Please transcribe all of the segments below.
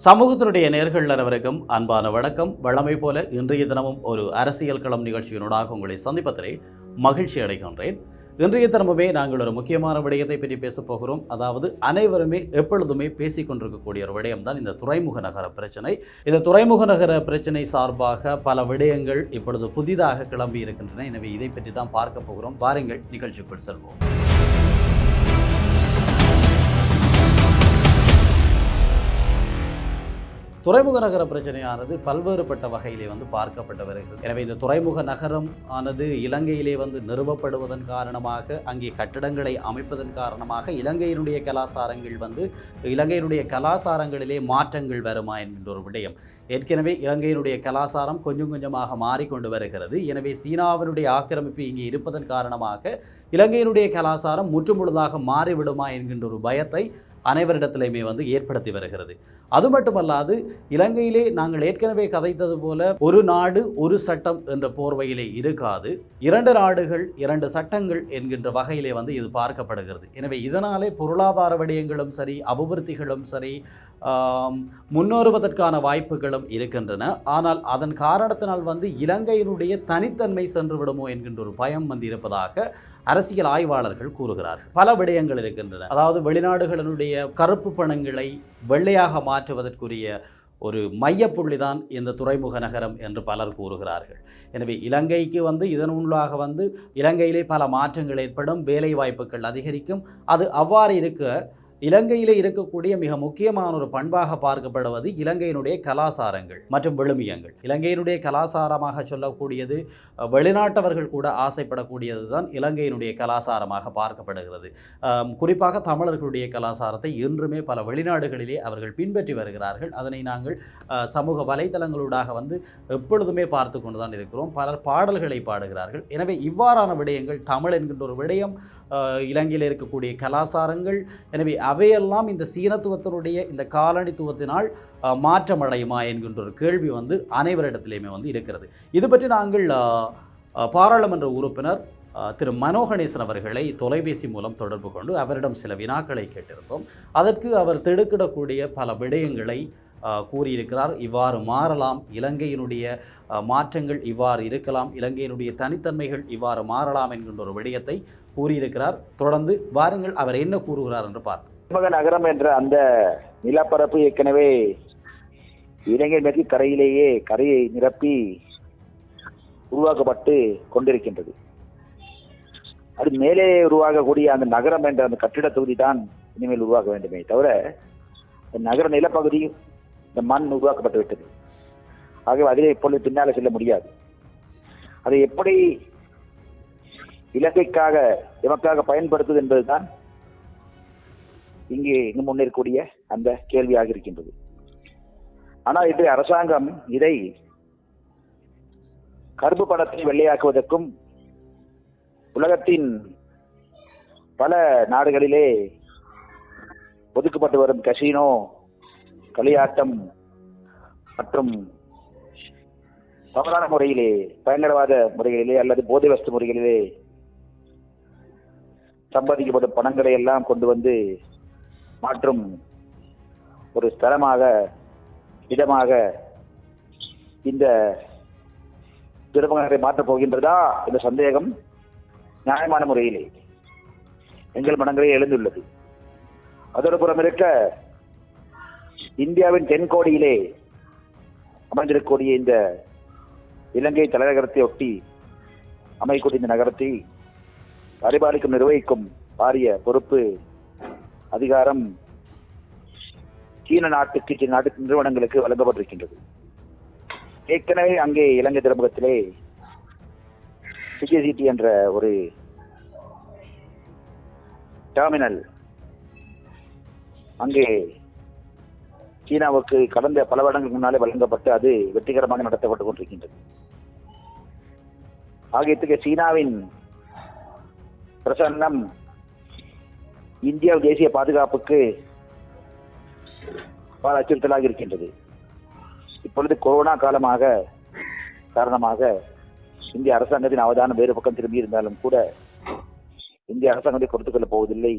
சமூகத்தினுடைய நேர்கள் அனைவருக்கும் அன்பான வணக்கம். வழமை போல இன்றைய தினமும் ஒரு அரசியல் களம் நிகழ்ச்சியினூடாக உங்களை சந்திப்பதிலே மகிழ்ச்சி அடைகின்றேன். இன்றைய தினமுமே நாங்கள் ஒரு முக்கியமான விடயத்தை பற்றி பேசப் போகிறோம். அதாவது அனைவருமே எப்பொழுதுமே பேசிக் கொண்டிருக்கக்கூடிய ஒரு விடயம்தான் இந்த துறைமுக நகர பிரச்சனை. இந்த துறைமுக நகர பிரச்சனை சார்பாக பல விடயங்கள் இப்பொழுது புதிதாக கிளம்பி இருக்கின்றன. எனவே இதை பற்றி தான் பார்க்க போகிறோம். வாருங்கள் நிகழ்ச்சிக்குள் செல்வோம். துறைமுக நகர பிரச்சனையானது பல்வேறுபட்ட வகையிலே பார்க்கப்பட்டு வருகிறது. எனவே இந்த துறைமுக நகரம் ஆனது இலங்கையிலே நிறுவப்படுவதன் காரணமாக, அங்கே கட்டடங்களை அமைப்பதன் காரணமாக இலங்கையினுடைய கலாச்சாரங்கள் இலங்கையினுடைய கலாச்சாரங்களிலே மாற்றங்கள் வருமா என்கின்ற ஒரு விடயம். ஏற்கனவே இலங்கையினுடைய கலாச்சாரம் கொஞ்சம் கொஞ்சமாக மாறிக்கொண்டு வருகிறது. எனவே சீனாவினுடைய ஆக்கிரமிப்பு இங்கே இருப்பதன் காரணமாக இலங்கையினுடைய கலாச்சாரம் முற்றுமுழுதாக மாறிவிடுமா என்கின்ற ஒரு பயத்தை அனைவரிடத்திலையுமே ஏற்படுத்தி வருகிறது. அது மட்டுமல்லாது இலங்கையிலே நாங்கள் ஏற்கனவே கதைத்தது போல ஒரு நாடு ஒரு சட்டம் என்ற போர்வையிலே இருக்காது. 2 நாடுகள் 2 சட்டங்கள் என்கின்ற வகையிலே இது பார்க்கப்படுகிறது. எனவே இதனாலே பொருளாதார விடயங்களும் சரி, அபிவிருத்திகளும் சரி, முன்னேறுவதற்கான வாய்ப்புகளும் இருக்கின்றன. ஆனால் அதன் காரணத்தினால் இலங்கையினுடைய தனித்தன்மை சென்று விடுமோ என்கின்ற ஒரு பயம் இருப்பதாக அரசியல் ஆய்வாளர்கள் கூறுகிறார்கள். பல விடயங்கள் இருக்கின்றன. அதாவது வெளிநாடுகளினுடைய கருப்பு பணங்களை வெள்ளையாக மாற்றுவதற்குரிய ஒரு மையப்புள்ளிதான் இந்த துறைமுக நகரம் என்று பலர் கூறுகிறார்கள். எனவே இலங்கைக்கு இதன் உள்ளாக இலங்கையிலே பல மாற்றங்கள் ஏற்படும், வேலை வாய்ப்புகள் அதிகரிக்கும். அது அவ்வாறு இருக்க இலங்கையிலே இருக்கக்கூடிய மிக முக்கியமான ஒரு பண்பாக பார்க்கப்படுவது இலங்கையினுடைய கலாச்சாரங்கள் மற்றும் விழுமியங்கள். இலங்கையினுடைய கலாச்சாரமாக சொல்லக்கூடியது வெளிநாட்டவர்கள் கூட ஆசைப்படக்கூடியது தான் இலங்கையினுடைய கலாச்சாரமாக பார்க்கப்படுகிறது. குறிப்பாக தமிழர்களுடைய கலாச்சாரத்தை இன்றுமே பல வெளிநாடுகளிலே அவர்கள் பின்பற்றி வருகிறார்கள். அதனை நாங்கள் சமூக வலைத்தளங்களூடாக எப்பொழுதுமே பார்த்து கொண்டு தான் இருக்கிறோம். பலர் பாடல்களை பாடுகிறார்கள். எனவே இவ்வாறான விடயங்கள் தமிழ் என்கின்ற ஒரு விடயம், இலங்கையில் இருக்கக்கூடிய கலாச்சாரங்கள், எனவே அவையெல்லாம் இந்த சீனத்துவத்தினுடைய இந்த காலனித்துவத்தினால் மாற்றமடையுமா என்கின்ற ஒரு கேள்வி அனைவரிடத்திலேயுமே இருக்கிறது. இது பற்றி நாங்கள் பாராளுமன்ற உறுப்பினர் திரு மனோகணேசன் அவர்களை தொலைபேசி மூலம் தொடர்பு கொண்டு அவரிடம் சில வினாக்களை கேட்டிருந்தோம். அதற்கு அவர் திடுக்கிடக்கூடிய பல விடயங்களை கூறியிருக்கிறார். இவ்வாறு மாறலாம், இலங்கையினுடைய மாற்றங்கள் இவ்வாறு இருக்கலாம், இலங்கையினுடைய தனித்தன்மைகள் இவ்வாறு மாறலாம் என்கின்ற ஒரு விடயத்தை கூறியிருக்கிறார். தொடர்ந்து வாருங்கள் அவர் என்ன கூறுகிறார் என்று பார்ப்போம். துறைமுக நகரம் என்ற அந்த நிலப்பரப்பு ஏற்கனவே இலங்கை மேற்கு கரையை நிரப்பி உருவாக்கப்பட்டு கொண்டிருக்கின்றது. அது மேலே உருவாகக்கூடிய அந்த நகரம் என்ற அந்த கட்டிட தொகுதி தான் இனிமேல் உருவாக வேண்டுமே தவிர நகர நிலப்பகுதி இந்த மண் உருவாக்கப்பட்டு விட்டது. ஆகவே அதிலே இப்பொழுது பின்னால செல்ல முடியாது. அதை எப்படி இலங்கைக்காக எமக்காக பயன்படுத்துவது என்பதுதான் இங்கே முன்னேறக்கூடிய அந்த கேள்வியாக இருக்கின்றது. ஆனால் இன்றைய அரசாங்கம் இதை கருப்பு பணத்தை வெள்ளையாக்குவதற்கும் உலகத்தின் பல நாடுகளிலே ஒதுக்கப்பட்டு வரும் கசினோ, களியாட்டம் மற்றும் தவறான முறையிலே பயங்கரவாத முறைகளிலே அல்லது போதை வஸ்து முறைகளிலே சம்பாதிக்கப்படும் பணங்களை எல்லாம் கொண்டு மாற்றும் ஒரு ஸ்தலமாக, இடமாக இந்த துறைமுக நகரை மாற்றப் போகின்றதா என்ற சந்தேகம் நியாயமான முறையிலே எங்கள் மனங்களே எழுந்துள்ளது. அதோடு புறம் இருக்க இந்தியாவின் தென்கோடியிலே அமைந்திருக்கக்கூடிய இந்த இலங்கை தலைநகரத்தை ஒட்டி அமையக்கூடிய இந்த நகரத்தை பரிபாலிக்கும், நிர்வகிக்கும் பாரிய பொறுப்பு, அதிகாரம் சீன நாட்டு நிறுவனங்களுக்கு வழங்கப்பட்டிருக்கின்றது. ஏற்கனவே அங்கே இலங்கை துறைமுகத்திலே சிஜிசிடி என்ற ஒரு டெர்மினல் அங்கே சீனாவுக்கு கடந்த பல வருடங்களுக்கு முன்னாலே வழங்கப்பட்டு அது வெற்றிகரமாக நடத்தப்பட்டுக் கொண்டிருக்கின்றது. ஆகிய சீனாவின் பிரசன்னம் இந்தியா தேசிய பாதுகாப்புக்கு பல அச்சுறுத்தலாக இருக்கின்றது. இப்பொழுது கொரோனா காரணமாக இந்திய அரசாங்கத்தின் அவதானம் வேறு பக்கம் திரும்பி இருந்தாலும் கூட இந்திய அரசாங்கத்தை பொறுத்துக் கொள்ளப் போவதில்லை.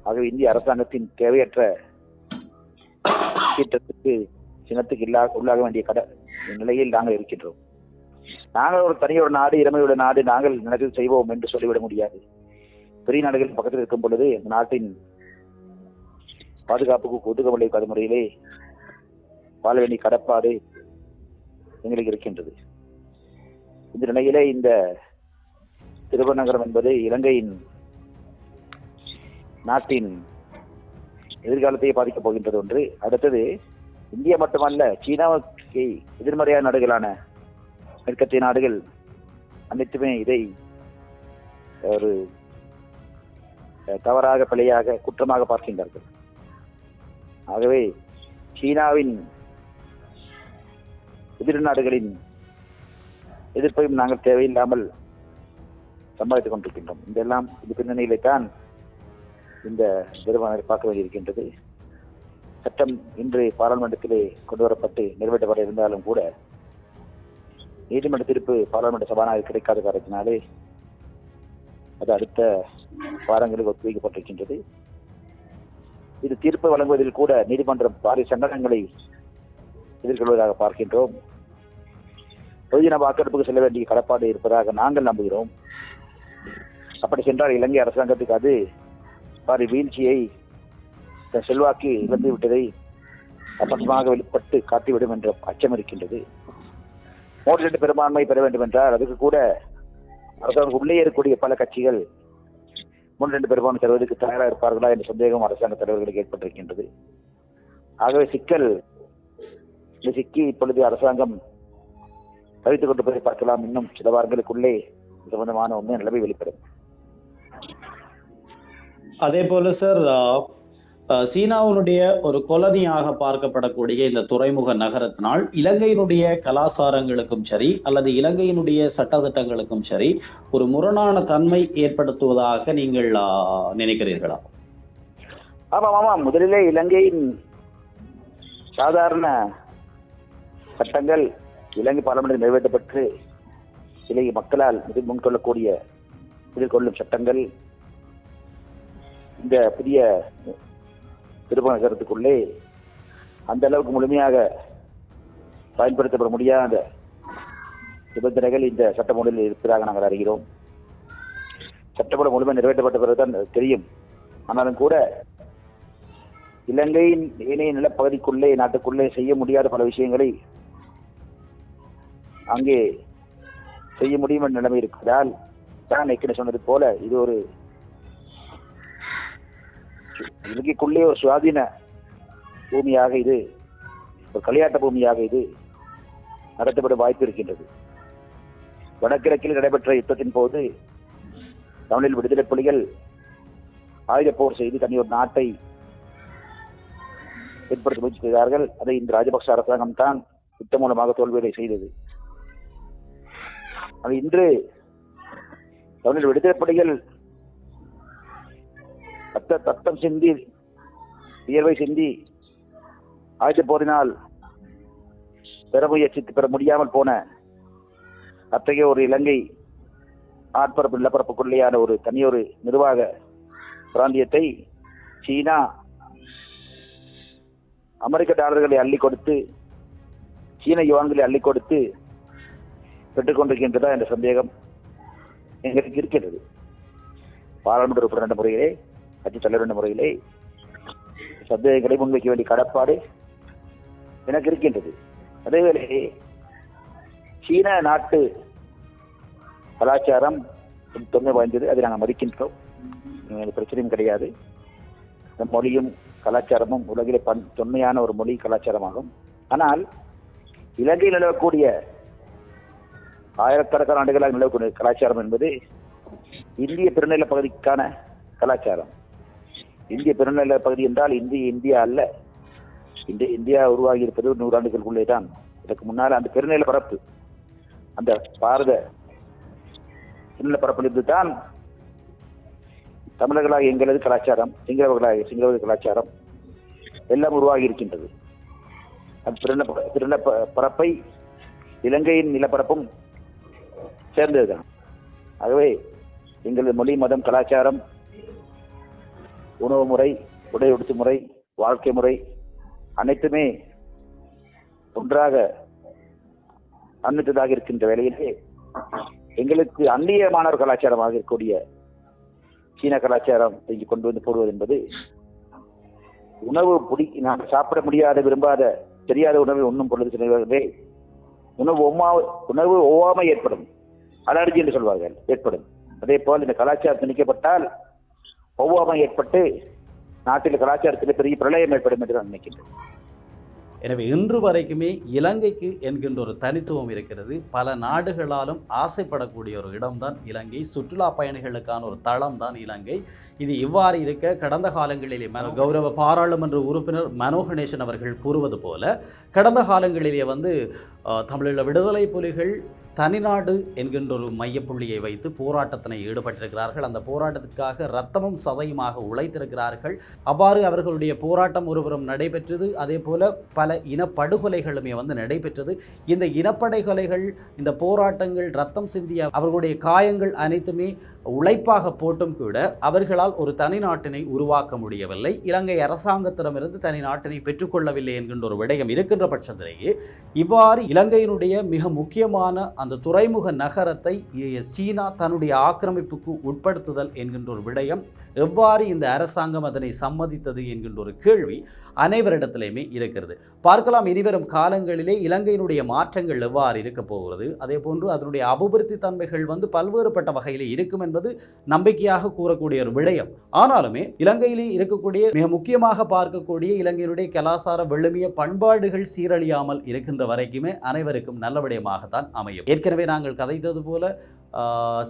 ஆகவே இந்திய அரசாங்கத்தின் தேவையற்ற சீற்றத்துக்கு சினத்துக்கு உள்ளாக வேண்டிய நிலையில் நாங்கள் இருக்கின்றோம். நாங்கள் ஒரு தனியொரு நாடு, இறமையுள்ள நாடு, நாங்கள் நினைத்து செய்வோம் என்று சொல்லிவிட முடியாது. பெரிய நாடுகள் பக்கத்தில் இருக்கும் பொழுது இந்த நாட்டின் பாதுகாப்புக்கு ஒதுக்கம் அளிக்காத முறையிலே வாழ வேண்டிய கடப்பாடு எங்களுக்கு இருக்கின்றது. இந்த நிலையிலே இந்த திருவநகரம் என்பது இலங்கையின் நாட்டின் எதிர்காலத்தையே பாதிக்கப் போகின்றது ஒன்று. அடுத்தது, இந்தியா மட்டுமல்ல, சீனாவுக்கு எதிர்மறையான நாடுகளான மேற்கத்திய நாடுகள் அனைத்துமே இதை ஒரு தவறாக, பிழையாக, குற்றமாக பார்க்கின்றார்கள். ஆகவே சீனாவின் எதிர் நாடுகளின் எதிர்ப்பையும் நாங்கள் தேவையில்லாமல் சம்பாதித்துக் கொண்டிருக்கின்றோம். இதெல்லாம் இது பின்னணியிலே தான் இந்த நிறுவனத்தை பார்க்க வேண்டியிருக்கின்றது. சட்டம் இன்று பாராளுமன்றத்திலே கொண்டு வரப்பட்டு நிறைவேற்றப்பட இருந்தாலும் கூட நீதிமன்ற தீர்ப்பு பாராளுமன்ற சபாநாயகர் கிடைக்காத காரணத்தினாலே அது அடுத்த வாரங்களில் ஒத்திவைக்கப்பட்டிருக்கின்றது. இது தீர்ப்பு வழங்குவதில் கூட நீதிமன்றம் பாரிய சங்கடங்களை எதிர்கொள்வதாக பார்க்கின்றோம். பொதுஜன வாக்கெடுப்புக்கு செல்ல வேண்டிய கடப்பாடு இருப்பதாக நாங்கள் நம்புகிறோம். அப்படி சென்றால் இலங்கை அரசாங்கத்துக்கு அது பாரி வீழ்ச்சியை, செல்வாக்கு இழந்து விட்டதை அப்பட்டமாக வெளிப்பட்டு காட்டிவிடும் என்ற அச்சம் இருக்கின்றது. 3 பெரும்பான்மை பெற வேண்டும் என்றால் அதுக்கு கூட அரசாங்கம் உள்ளே இருக்கக்கூடிய பல கட்சிகள் 3 பெரும்பான்மை தருவதற்கு தயாராக இருப்பார்களா என்ற சந்தேகம் அரசாங்க தலைவர்களுக்கு ஏற்பட்டிருக்கின்றது. ஆகவே சிக்கி இப்பொழுது அரசாங்கம் தவித்துக் கொண்டு போய் பார்க்கலாம். இன்னும் சில வாரங்களுக்குள்ளே சம்பந்தமான உண்மை நிலைமை வெளிப்படும். அதே போல சார், சீனாவினுடைய ஒரு கொலனியாக பார்க்கப்படக்கூடிய இந்த துறைமுக நகரத்தினால் இலங்கையினுடைய கலாச்சாரங்களுக்கும் சரி அல்லது இலங்கையினுடைய சட்டத்திட்டங்களுக்கும் சரி ஒரு முரணான தன்மை ஏற்படுத்துவதாக நீங்கள் நினைக்கிறீர்களா? ஆமாம். முதலிலே இலங்கையின் சாதாரண சட்டங்கள் இலங்கை பார்லிமெண்டில் நிறைவேற்றப்பட்டு இலங்கை மக்களால் எதிர்கொள்ளும் சட்டங்கள் இந்த புதிய திருமண நகரத்துக்குள்ளே அந்த அளவுக்கு முழுமையாக பயன்படுத்தப்பட முடியாத நிபந்தனைகள் இந்த சட்டமூலில் இருப்பதாக நாங்கள் அறிகிறோம். சட்டமூலம் முழுமை நிறைவேற்றப்பட்ட பிறகுதான் தெரியும். ஆனாலும் கூட இலங்கையின் ஏனைய நிலப்பகுதிக்குள்ளே, நாட்டுக்குள்ளே செய்ய முடியாத பல விஷயங்களை அங்கே செய்ய முடியும் என்ற நிலைமை இருக்கிறதால் தான் ஏற்கனவே சொன்னது போல இது ஒரு இலங்கைக்குள்ளே ஒரு சுவாதீன பூமியாக, இது ஒரு களியாட்ட பூமியாக இது நடத்தப்பட வாய்ப்பு இருக்கின்றது. வடகிழக்கில் நடைபெற்ற யுத்தத்தின் போது தமிழில் விடுதலை புலிகள் ஆயுத போர் செய்து தனியொரு நாட்டை ஏற்படுத்த முயற்சி செய்தார்கள். அதை இந்த ராஜபக்ச அரசாங்கம் தான் யுத்தம் மூலமாக தோல்வியடை செய்தது. அது இன்று தமிழில் விடுதலை புலிகள் ரத்தம் சிந்தி, வியர்வை சிந்தி ஆயுத போரினால் பெற முடியாமல் போன அத்தகைய ஒரு இலங்கை ஆட்பரப்பு நிலப்பரப்புக்குள்ளேயான ஒரு தனியொரு நிர்வாக பிராந்தியத்தை சீனா அமெரிக்க டாலர்களை அள்ளி கொடுத்து, சீன யுவான்களை அள்ளி கொடுத்து பெற்றுக் கொண்டிருக்கின்றதா என்ற சந்தேகம் எங்களுக்கு இருக்கிறது. பாராளுமன்ற உறுப்பினர் என்ற முறையிலே, கட்சித் தலைவர் என்ற முறையிலே சந்தேகங்களை முன்வைக்க வேண்டிய கடப்பாடு எனக்கு இருக்கின்றது. அதேவேளை சீன நாட்டு கலாச்சாரம் தொன்மை வாய்ந்தது, அதை நாங்கள் மதிக்கின்றோம். பிரச்சனையும் கிடையாது. இந்த மொழியும் கலாச்சாரமும் உலகிலே தொன்மையான ஒரு மொழி கலாச்சாரமாகும். ஆனால் இலங்கையில் நிலவக்கூடிய ஆயிரக்கணக்கான ஆண்டுகளாக நிலவக்கூடிய கலாச்சாரம் என்பது இந்திய பெருநில பகுதிக்கான கலாச்சாரம். இந்திய பெருநில பகுதி என்றால் இந்தியா அல்ல. இந்தியா உருவாகி இருப்பது 100 ஆண்டுகளுக்குள்ளே தான். இதற்கு முன்னால் அந்த பெருநில பரப்பு, அந்த பாரத பெருநில பரப்பிலிருந்து தான் தமிழர்களாக எங்களது கலாச்சாரம், சிங்களவர்களது கலாச்சாரம் எல்லாம் உருவாகி இருக்கின்றது. அந்த பெருநில பரப்பை இலங்கையின் நிலப்பரப்பும் சேர்ந்ததுதான். ஆகவே எங்களது மொழி, மதம், கலாச்சாரம், உணவு முறை, உடை உடுத்து முறை, வாழ்க்கை முறை அனைத்துமே ஒன்றாக அன்னித்ததாக இருக்கின்ற வேளையிலே எங்களுக்கு அந்நியமான ஒரு கலாச்சாரமாக இருக்கக்கூடிய சீன கலாச்சாரம் இங்கு கொண்டு வந்து போடுவது என்பது உணவு நாம் சாப்பிட முடியாத விரும்பாத தெரியாத உணவை உண்ணும் பொழுது சொல்வதே உணவு ஒவ்வாமை ஏற்படும், அலர்ஜி என்று சொல்வார்கள், ஏற்படும். அதே போல் இந்த கலாச்சாரம் திணிக்கப்பட்டால் ஒவ்வாமை ஏற்பட்டு நாட்டில் கலாச்சாரத்தில் பெரிய பிரளயம் ஏற்படும் என்று நான் நினைக்கின்றேன். எனவே இன்று வரைக்குமே இலங்கைக்கு என்கின்ற ஒரு தனித்துவம் இருக்கிறது. பல நாடுகளாலும் ஆசைப்படக்கூடிய ஒரு இடம்தான் இலங்கை. சுற்றுலா பயணிகளுக்கான ஒரு தளம் தான் இலங்கை. இது இவ்வாறு இருக்க கடந்த காலங்களிலே கௌரவ பாராளுமன்ற உறுப்பினர் மனோ கணேசன் அவர்கள் கூறுவது போல கடந்த காலங்களிலே தமிழீழ விடுதலை புலிகள் தனிநாடு என்கின்ற ஒரு மையப்புள்ளியை வைத்து போராட்டத்தினை ஈடுபட்டிருக்கிறார்கள். அந்த போராட்டத்திற்காக இரத்தமும் சதையுமாக உழைத்திருக்கிறார்கள். அவ்வாறு அவர்களுடைய போராட்டம் ஒருபுறம் நடைபெற்றது. அதே போல பல இனப்படுகொலைகளுமே நடைபெற்றது. இந்த இனப்படுகொலைகள், இந்த போராட்டங்கள், இரத்தம் சிந்திய அவர்களுடைய காயங்கள் அனைத்துமே உழைப்பாக போட்டும் கூட அவர்களால் ஒரு தனி நாட்டினை உருவாக்க முடியவில்லை. இலங்கை அரசாங்கத்திடமிருந்து தனி நாட்டினை பெற்றுக்கொள்ளவில்லை என்கின்ற ஒரு விடயம் இருக்கின்ற பட்சத்திலேயே இவ்வாறு இலங்கையினுடைய மிக முக்கியமான அந்த துறைமுக நகரத்தை சீனா தன்னுடைய ஆக்கிரமிப்புக்கு உட்படுத்துதல் என்கின்ற ஒரு விடயம் எவ்வாறு இந்த அரசாங்கம் அதனை சம்மதித்தது என்கின்ற ஒரு கேள்வி அனைவரிடத்திலுமே இருக்கிறது. பார்க்கலாம் இனிவரும் காலங்களிலே இலங்கையினுடைய மாற்றங்கள் எவ்வாறு இருக்க போகிறது, அதே போன்று அதனுடைய அபிவிருத்தி தன்மைகள் பல்வேறுபட்ட வகையில் இருக்கும் என்பது நம்பிக்கையாக கூறக்கூடிய ஒரு விடயம். ஆனாலுமே இலங்கையிலே இருக்கக்கூடிய மிக முக்கியமாக பார்க்கக்கூடிய இலங்கையினுடைய கலாசார வெள்ளுமிய பண்பாடுகள் சீரழியாமல் இருக்கின்ற வரைக்குமே அனைவருக்கும் நல்ல விடயமாகத்தான் அமையும். ஏற்கனவே நாங்கள் கதைத்தது போல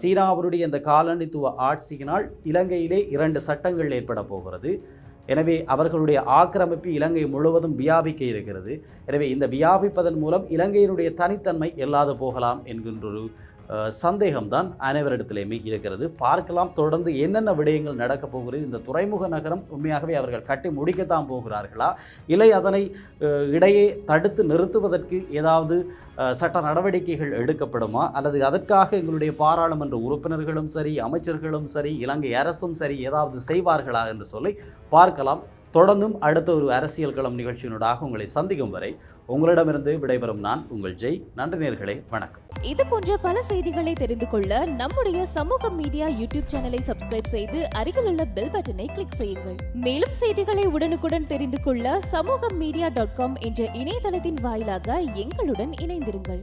சீனாவினுடைய இந்த காலனித்துவ ஆட்சியினால் இலங்கையிலே 2 சட்டங்கள் ஏற்பட போகிறது. எனவே அவர்களுடைய ஆக்கிரமிப்பு இலங்கை முழுவதும் வியாபிக்க இருக்கிறது. எனவே இந்த வியாபிப்பதன் மூலம் இலங்கையினுடைய தனித்தன்மை இல்லாது போகலாம் என்கின்ற ஒரு சந்தேகம்தான் அனைவரிடத்திலேயுமே இருக்கிறது. பார்க்கலாம் தொடர்ந்து என்னென்ன விடயங்கள் நடக்கப் போகிறது. இந்த துறைமுக நகரம் உண்மையாகவே அவர்கள் கட்டி முடிக்கத்தான் போகிறார்களா, இல்லை அதனை இடையே தடுத்து நிறுத்துவதற்கு ஏதாவது சட்ட நடவடிக்கைகள் எடுக்கப்படுமா, அல்லது அதற்காக எங்களுடைய பாராளுமன்ற உறுப்பினர்களும் சரி, அமைச்சர்களும் சரி, இலங்கை அரசும் சரி ஏதாவது செய்வார்களா என்று சொல்லி பார்க்கலாம். தொடர்ந்தும் அடுத்த ஒரு அரசியல் களம் நிகழ்ச்சியினூடாக உங்களை சந்திக்கும் வரை உங்களிடமிருந்து விடைபெறும் நான் உங்கள் ஜெய். நன்றி நேயர்களே, வணக்கம். இது போன்ற பல செய்திகளை தெரிந்து கொள்ள நம்முடைய சமூக மீடியா யூடியூப் சேனலை சப்ஸ்கிரைப் செய்து அருகில் உள்ள பெல் பட்டனை கிளிக் செய்யுங்கள். மேலும் செய்திகளை உடனுக்குடன் தெரிந்து கொள்ள சமூகமீடியா.com என்ற இணையதளத்தின் வாயிலாக எங்களுடன் இணைந்திருங்கள்.